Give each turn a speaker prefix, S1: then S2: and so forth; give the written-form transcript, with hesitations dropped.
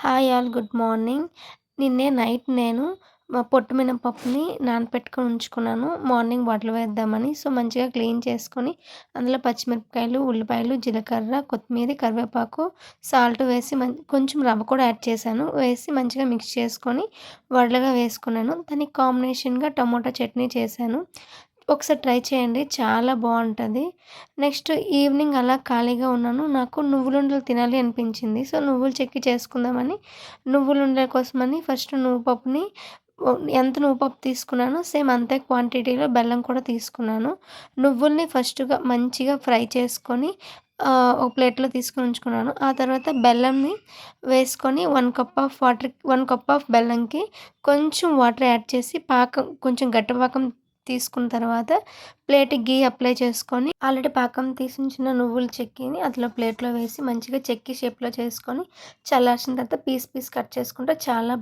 S1: Hi all good morning. నిన్నే night నేను పొట్టు మినపప్పుని నానపెట్టుకొని ఉంచుకున్నాను. మార్నింగ్ వాటర్‌లో వేద్దామని. సో, మంచిగా క్లీన్ చేసుకొని అందులో పచ్చిమిరపకాయలు, ఉల్లిపాయలు, జీలకర్ర, కొత్తిమీర, కరివేపాకు, సాల్ట్ వేసి కొంచెం రవ్వ కూడా యాడ్ చేశాను. వేసి మంచిగా మిక్స్ చేసుకొని వడలుగా వేసుకున్నాను. దానికి కాంబినేషన్‌గా టమోటా చట్నీ చేశాను. ఒకసారి ట్రై చేయండి. చాలా బావుంటది. నెక్స్ట్ ఈవినింగ్ అలా ఖాళీగా ఉన్నాను. నాకు నువ్వులుండలు తినాలి అనిపించింది. సో, నువ్వులు చెక్కి చేసుకుందామని నువ్వులుండల కోసమని ఫస్ట్ నువ్వు పప్పుని ఎంత నువ్వు పప్పు తీసుకున్నానో సేమ్ అంతే క్వాంటిటీలో బెల్లం కూడా తీసుకున్నాను. నువ్వుల్ని ఫస్ట్‌గా మంచిగా ఫ్రై చేసుకొని ఒక ప్లేట్‌లో తీసుకొని ఉంచుకున్నాను. ఆ తర్వాత బెల్లంని వేసుకొని 1 cup of water 1 cup of బెల్లంకి కొంచెం వాటర్ యాడ్ చేసి పాకం కొంచెం గట్టి పాకం తీసుకున్న తర్వాత ప్లేట్‌కి ఘీ అప్లై చేసుకొని ఆల్రెడీ పాకం తీసించిన నువ్వుల చెక్కిని అందులో ప్లేట్‌లో వేసి మంచిగా చెక్కి షేప్‌లో చేసుకొని చల్లార్చిన తర్వాత పీస్ కట్ చేసుకుంటే చాలా